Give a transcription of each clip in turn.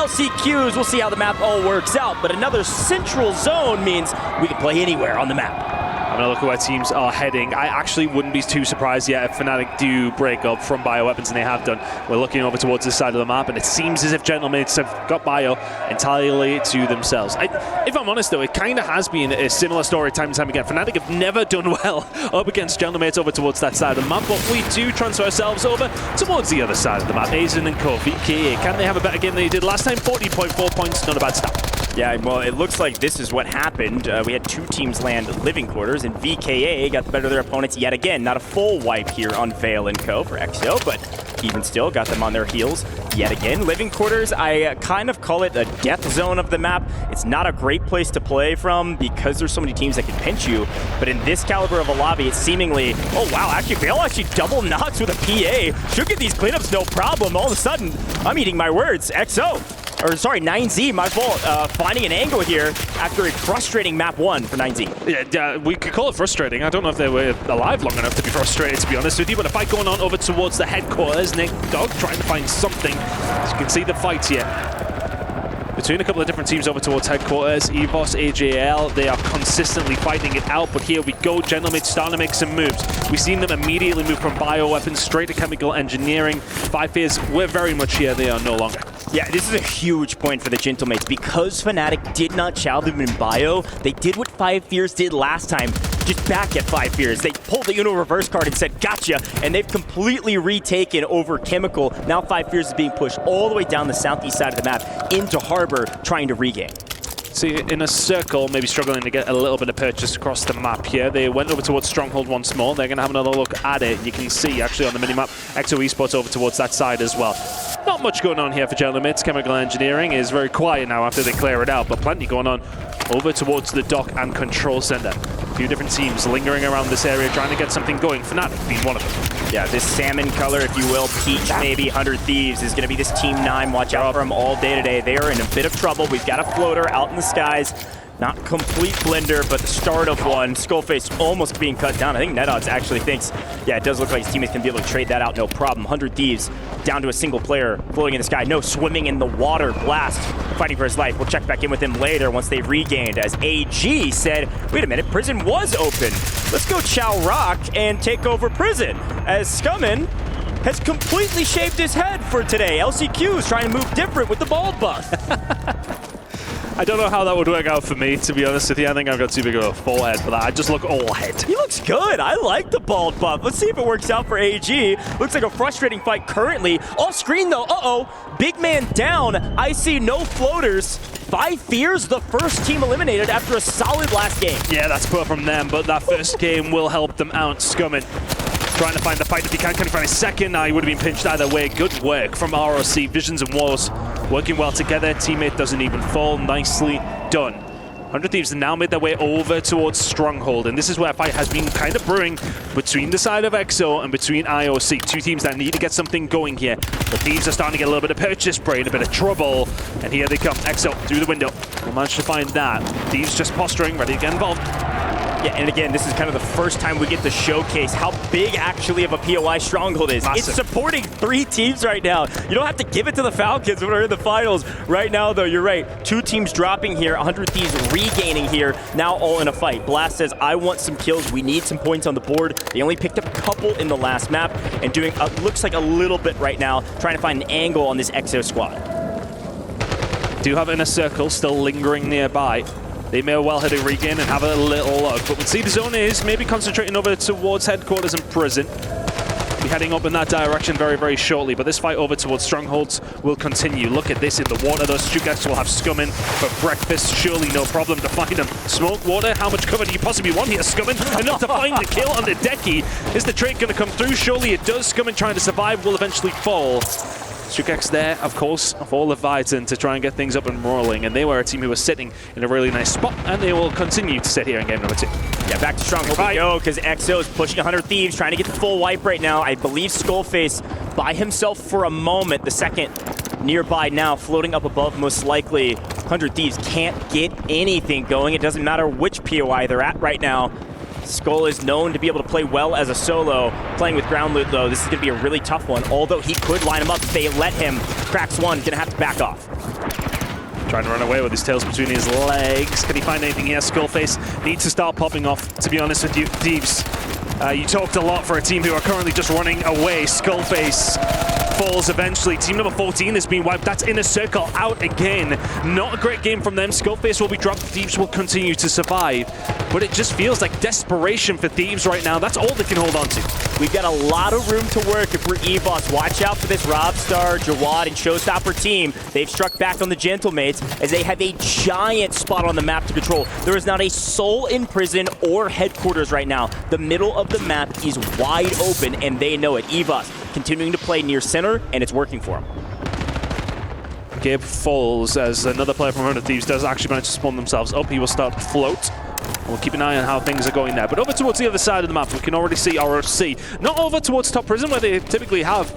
LCQs, we'll see how the map all works out, but another central zone means we can play anywhere on the map. I'm going to look at where teams are heading. I actually wouldn't be too surprised yet if Fnatic do break up from bioweapons, and they have done. We're looking over towards this side of the map, and it seems as if Gentlemates have got bio entirely to themselves. If I'm honest, though, it kind of has been a similar story time and time again. Fnatic have never done well up against Gentlemates over towards that side of the map, but we do transfer ourselves over towards the other side of the map. Aydan and Kofi, KA, can they have a better game than they did last time? 40.4 points, not a bad start. Yeah, well, it looks like this is what happened. We had two teams land living quarters, and VKA got the better of their opponents yet again. Not a full wipe here on Veil and Co. for XO, but even still got them on their heels yet again. Living quarters, I kind of call it a death zone of the map. It's not a great place to play from because there's so many teams that can pinch you, but in this caliber of a lobby, it's seemingly, oh wow, actually Veil actually double knocks with a PA. Should get these cleanups no problem. All of a sudden, I'm eating my words, XO. Or sorry, 9Z, my fault, finding an angle here after a frustrating map 1 for 9Z. Yeah, we could call it frustrating. I don't know if they were alive long enough to be frustrated, to be honest with you, but a fight going on over towards the headquarters. Nick Dog trying to find something. As you can see the fight here between a couple of different teams over towards headquarters. EVOS, AJL, they are consistently fighting it out, but here we go. Gentlemates starting to make some moves. We've seen them immediately move from bioweapons straight to chemical engineering. 5 Fears, we're very much here. They are no longer. Yeah, this is a huge point for the Gentlemates. Because Fnatic did not chow them in bio, they did what 5 Fears did last time, just back at 5 Fears. They pulled the Uno reverse card and said, gotcha, and they've completely retaken over Chemical. Now 5 Fears is being pushed all the way down the southeast side of the map into Harbor, trying to regain. See, in a circle, maybe struggling to get a little bit of purchase across the map here. They went over towards Stronghold once more. They're going to have another look at it. You can see, actually, on the minimap, XO Esports over towards that side as well. Not much going on here for Gentlemates. Chemical engineering is very quiet now after they clear it out, but plenty going on over towards the dock and control center. A few different teams lingering around this area trying to get something going. Fnatic being one of them. Yeah, this salmon color, if you will, peach maybe, 100 Thieves is going to be this Team 9. Watch out for them all day today. They are in a bit of trouble. We've got a floater out in the skies. Not complete blender, but the start of one. Skullface almost being cut down. I think NetOdds actually thinks, yeah, it does look like his teammates can be able to trade that out, no problem. 100 Thieves down to a single player floating in the sky. No, swimming in the water. Blast fighting for his life. We'll check back in with him later once they've regained, as AG said, wait a minute, prison was open. Let's go chow rock and take over prison, as Scummin has completely shaved his head for today. LCQ is trying to move different with the bald buff. I don't know how that would work out for me, to be honest with you. I think I've got too big of a forehead for that. I just look all head. He looks good. I like the bald buff. Let's see if it works out for AG. Looks like a frustrating fight currently. Off screen, though. Uh-oh. Big man down. I see no floaters. 5 Fears, the first team eliminated after a solid last game. Yeah, that's poor from them, but that first game will help them out. Scummin trying to find the fight if he can he find a second? He would have been pinched either way. Good work from ROC. Visions and Wars working well together. Teammate doesn't even fall. Nicely done. 100 Thieves have now made their way over towards Stronghold, and this is where a fight has been kind of brewing between the side of XO and between IOC. Two teams that need to get something going here. The Thieves are starting to get a little bit of purchase spray and a bit of trouble, and here they come. XO through the window. We'll manage to find that. Thieves just posturing, ready to get involved. Yeah, and again, this is kind of the first time we get to showcase how big actually of a POI Stronghold is. Massive. It's supporting 3 teams right now. You don't have to give it to the Falcons when we're in the finals. Right now, though, you're right. 2 teams dropping here, 100 Thieves regaining here, now all in a fight. Blast says, I want some kills. We need some points on the board. They only picked up a couple in the last map and doing, looks like a little bit right now, trying to find an angle on this XO squad. Do have Inner Circle still lingering nearby. They may well hit a regain and have a little look, but we'll see the zone is maybe concentrating over towards headquarters and prison. Be heading up in that direction very, very shortly, but this fight over towards Strongholds will continue. Look at this in the water. Those Stugax will have Scummin for breakfast. Surely no problem to find them. Smoke, water, how much cover do you possibly want here, Scummin? Enough to find the kill on the decky. Is the trade going to come through? Surely it does. Scummin trying to survive will eventually fall. Stugax there, of course, for Leviathan to try and get things up and rolling, and they were a team who was sitting in a really nice spot, and they will continue to sit here in game number 2. Yeah, back to Stronghold we go, because XO is pushing 100 Thieves, trying to get the full wipe right now. I believe Skullface by himself for a moment, the second nearby now, floating up above most likely. 100 Thieves can't get anything going. It doesn't matter which POI they're at right now. Skull is known to be able to play well as a solo. Playing with ground loot, though, this is going to be a really tough one. Although he could line him up if they let him. Cracks one, going to have to back off. Trying to run away with his tails between his legs. Can he find anything here? Skullface needs to start popping off, to be honest with you. Deeps, you talked a lot for a team who are currently just running away. Skullface falls eventually. Team number 14 has been wiped. That's Inner Circle out again. Not a great game from them. Skullface will be dropped. Thieves will continue to survive. But it just feels like desperation for Thieves right now. That's all they can hold on to. We've got a lot of room to work if we're EVOS. Watch out for this Robstar, Jawad, and Showstopper team. They've struck back on the Gentlemates as they have a giant spot on the map to control. There is not a soul in prison or headquarters right now. The middle of the map is wide open, and they know it. EVOS continuing to play near center, and it's working for them. Gabe falls as another player from Hundred Thieves does actually manage to spawn themselves up. He will start to float. We'll keep an eye on how things are going there. But over towards the other side of the map, we can already see ROC. Not over towards top prison, where they typically have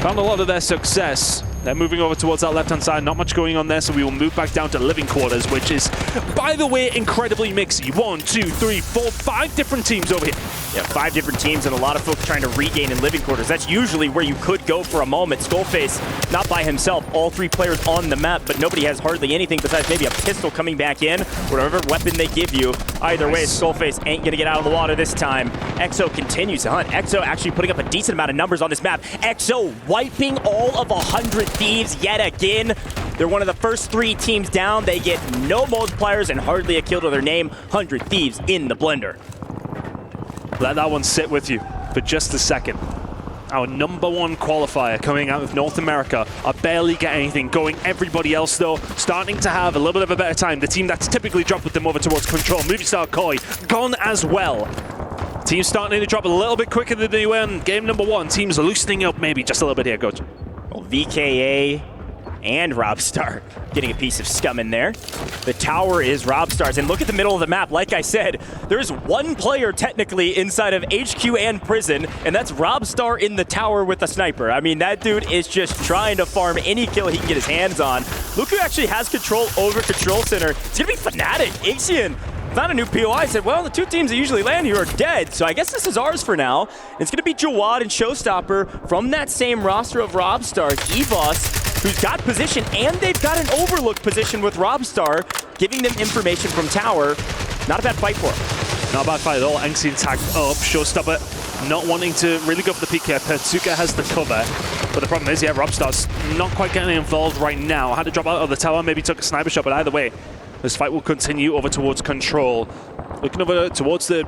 found a lot of their success. They're moving over towards that left-hand side. Not much going on there, so we will move back down to living quarters, which is, by the way, incredibly mixy. 1, 2, 3, 4, 5 different teams over here. Yeah, 5 different teams and a lot of folks trying to regain in living quarters. That's usually where you could go for a moment. Skullface, not by himself, all 3 players on the map, but nobody has hardly anything besides maybe a pistol coming back in, whatever weapon they give you. Either way, Skullface ain't gonna get out of the water this time. EXO continues to hunt. EXO actually putting up a decent amount of numbers on this map. EXO wiping all of 100 Thieves yet again. They're one of the first 3 teams down. They get no multipliers and hardly a kill to their name. 100 Thieves in the blender. Let that one sit with you for just a second. Our #1 qualifier coming out of North America are barely getting anything going. Everybody else, though, starting to have a little bit of a better time. The team that's typically dropped with them over towards Control, Movie Star Koi, gone as well. Teams starting to drop a little bit quicker than they were in game #1. Teams loosening up maybe just a little bit here, Coach. Well, VKA and Robstar getting a piece of scum in there. The tower is Robstar's, and look at the middle of the map. Like I said, there's 1 player technically inside of HQ and prison, and that's Robstar in the tower with a sniper. I mean, that dude is just trying to farm any kill he can get his hands on. Look who actually has control over Control Center. It's gonna be Fnatic. Ixion found a new POI, said, well, the 2 teams that usually land here are dead, so I guess this is ours for now. It's gonna be Jawad and Showstopper from that same roster of Robstars. EVOS, who's got position, and they've got an overlook position with Robstar, giving them information from tower. Not a bad fight for him. Not a bad fight at all. Angsty tagged up. Showstopper not wanting to really go for the peek here. Pertuka has the cover. But the problem is, yeah, Robstar's not quite getting involved right now. Had to drop out of the tower, maybe took a sniper shot, but either way, this fight will continue over towards Control. Looking over towards the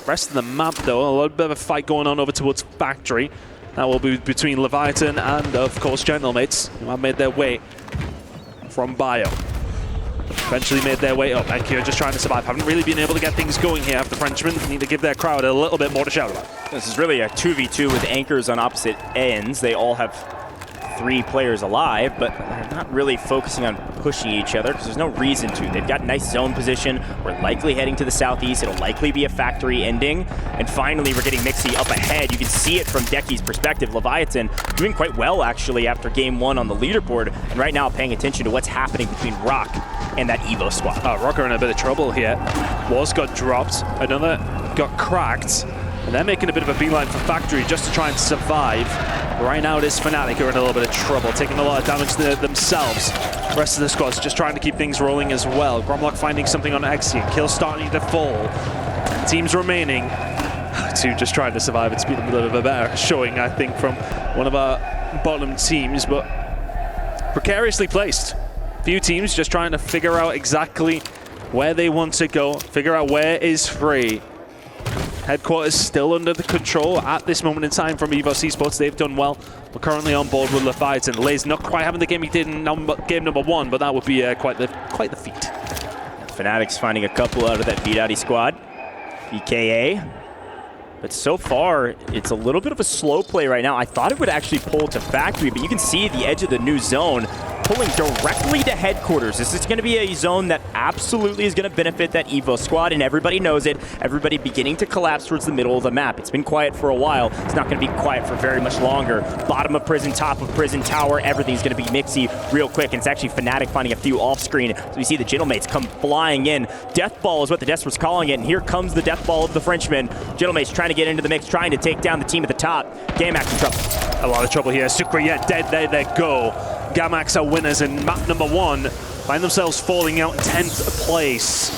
rest of the map, though, a little bit of a fight going on over towards Factory. That will be between Leviathan and, of course, Gentlemates, who have made their way from Bio. Eventually made their way up. Enkyo just trying to survive. Haven't really been able to get things going here after the Frenchmen. Need to give their crowd a little bit more to shout about. This is really a 2v2 with anchors on opposite ends. They all have 3 players alive, but they're not really focusing on pushing each other because there's no reason to. They've got nice zone position. We're likely heading to the southeast. It'll likely be a Factory ending. And finally, we're getting Mixie up ahead. You can see it from Decky's perspective. Leviathan doing quite well, actually, after game 1 on the leaderboard. And right now, paying attention to what's happening between Rock and that Evo squad. Rock are in a bit of trouble here. Wars got dropped. Another got cracked. And they're making a bit of a beeline for Factory just to try and survive. Right now it is Fnatic who are in a little bit of trouble, taking a lot of damage to themselves. The rest of the squad's just trying to keep things rolling as well. Gromlock finding something on Exian. Kills starting to fall. Teams remaining to just trying to survive. It's been a little bit better showing, I think, from one of our bottom teams, but precariously placed. Few teams just trying to figure out exactly where they want to go, figure out where is free. Headquarters still under the control at this moment in time from EVOS Esports. They've done well. We're currently on board with Leviathan. Lay's not quite having the game he did in game #1, but that would be quite the feat. Fnatic's finding a couple out of that Vidati squad. BKA. But so far, it's a little bit of a slow play right now. I thought it would actually pull to Factory, but you can see the edge of the new zone. pulling directly to headquarters. This is going to be a zone that absolutely is going to benefit that Evo squad, and everybody knows it. Everybody beginning to collapse towards the middle of the map. It's been quiet for a while. It's not going to be quiet for very much longer. Bottom of prison, top of prison, tower, everything's going to be mixy real quick, and it's actually Fnatic finding a few off-screen. So we see the Gentlemates come flying in. Death Ball is what the Death was calling it, and here comes the Death Ball of the Frenchman. Gentlemates trying to get into the mix, trying to take down the team at the top. Gamax in trouble. A lot of trouble here. Sucre dead, there they go. Gamax are winners in map number 1. Find themselves falling out in 10th place.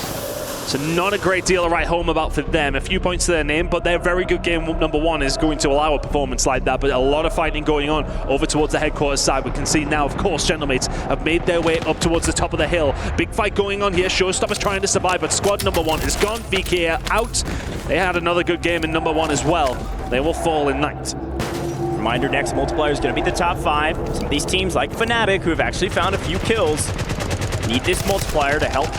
So not a great deal to write home about for them. A few points to their name, but their very good game number 1 is going to allow a performance like that. But a lot of fighting going on over towards the headquarters side. We can see now, of course, Gentlemates have made their way up towards the top of the hill. Big fight going on here. Showstopper's trying to survive, but squad number 1 is gone. VK out. They had another good game in number 1 as well. They will fall in ninth. Reminder, next multiplier is going to be the top 5. Some of these teams like Fnatic, who have actually found a few kills, need this multiplier to help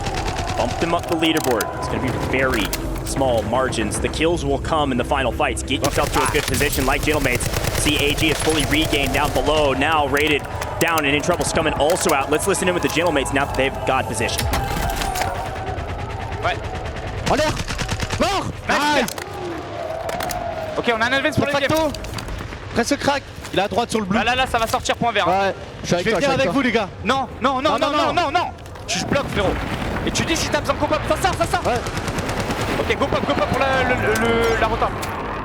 bump them up the leaderboard. It's going to be very small margins. The kills will come in the final fights. Get yourself to a good position like Gentlemates. See AG is fully regained down below, now rated down and in trouble. Scumming also out. Let's listen in with the Gentlemates now that they've got position. Ouais. En l'air. Mort. Nice. Ok, on a un advance pour le deuxième. Presque crack. Il est à droite sur le bleu. Là, ça va sortir point vert. Ouais. Je vais venir avec vous, les gars. Non. Je bloque, frérot. Et tu dis si t'as besoin de go-pop. Ça sort. Ouais. Ok, go-pop pour la rota.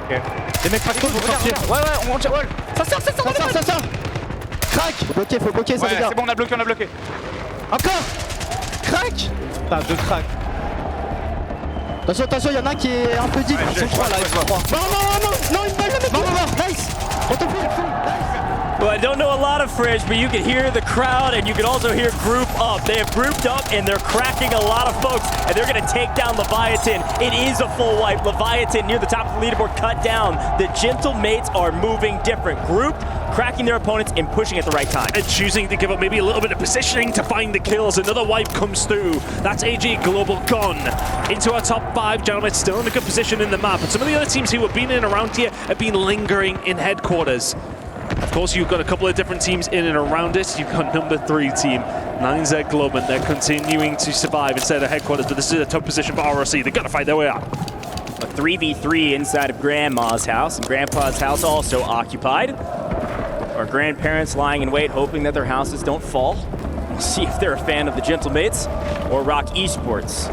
Ok. Les mecs facto vont sortir. Ouais, on monte. Ça sort. Crack. Faut bloquer, ça ouais, les gars. C'est bon, on a bloqué. Encore. Crack. Putain, 2 cracks. Attention, il y en a qui est un peu deep. Ils sont 3 là, ils sont 3. Non, une balle, le mec. Non. Nice. On te fout, nice. Well, I don't know a lot of French, but you can hear the crowd, and you can also hear group up. They have grouped up, and they're cracking a lot of folks, and they're going to take down Leviathan. It is a full wipe. Leviathan near the top of the leaderboard cut down. The Gentlemates are moving different. Grouped, cracking their opponents, and pushing at the right time. And choosing to give up maybe a little bit of positioning to find the kills. Another wipe comes through. That's AG Global gone. Into our top 5, Gentlemates still in a good position in the map. And some of the other teams who have been in and around here have been lingering in headquarters. Of course, you've got a couple of different teams in and around it. You've got number 3 team, 9Z Global. They're continuing to survive inside of headquarters, but this is a tough position for ROC. They've got to fight their way out. A 3v3 inside of Grandma's house, and Grandpa's house also occupied. Our grandparents lying in wait, hoping that their houses don't fall. We'll see if they're a fan of the Gentlemates or Rock Esports.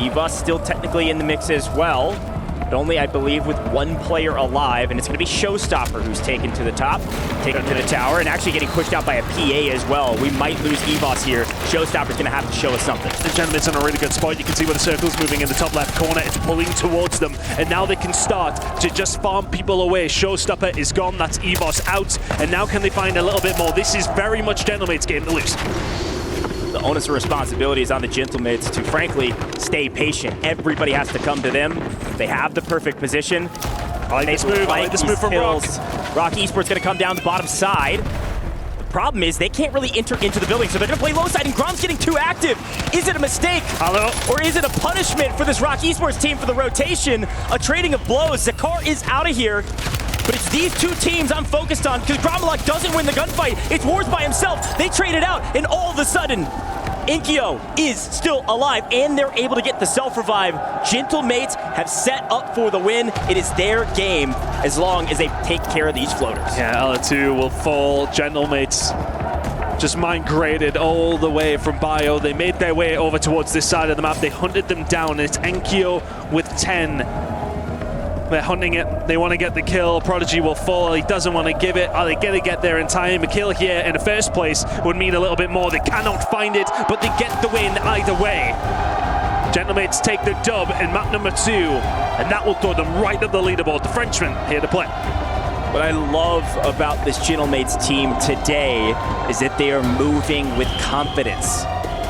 EVA still technically in the mix as well, but only, I believe, with 1 player alive, and it's going to be Showstopper who's taken to the top, taken to the tower, and actually getting pushed out by a PA as well. We might lose EVOS here. Showstopper's going to have to show us something. The Gentlemates in a really good spot. You can see where the circle's moving in the top left corner. It's pulling towards them, and now they can start to just farm people away. Showstopper is gone. That's EVOS out, and now can they find a little bit more? This is very much Gentlemates' game to lose. The onus of responsibility is on the Gentlemates to, frankly, stay patient. Everybody has to come to them. They have the perfect position. I like this move from Rock. Rock Esports going to come down the bottom side. The problem is they can't really enter into the building, so they're going to play low side, and Grom's getting too active. Is it a mistake? Hello? Or is it a punishment for this Rock Esports team for the rotation? A trading of blows. Zakar is out of here. But it's these 2 teams I'm focused on, because Gromalak doesn't win the gunfight. It's Wars by himself. They trade it out, and all of a sudden, Inkyo is still alive, and they're able to get the self-revive. Gentlemates have set up for the win. It is their game as long as they take care of these floaters. Yeah, LA2 will fall. Gentlemates just migrated all the way from Bio. They made their way over towards this side of the map. They hunted them down, and it's Inkyo with 10. They're hunting it. They want to get the kill. Prodigy will fall. He doesn't want to give it. Are they going to get there in time? A kill here in the first place would mean a little bit more. They cannot find it, but they get the win either way. Gentlemates take the dub in map number 2, and that will throw them right up the leaderboard. The Frenchman here to play. What I love about this Gentlemates team today is that they are moving with confidence.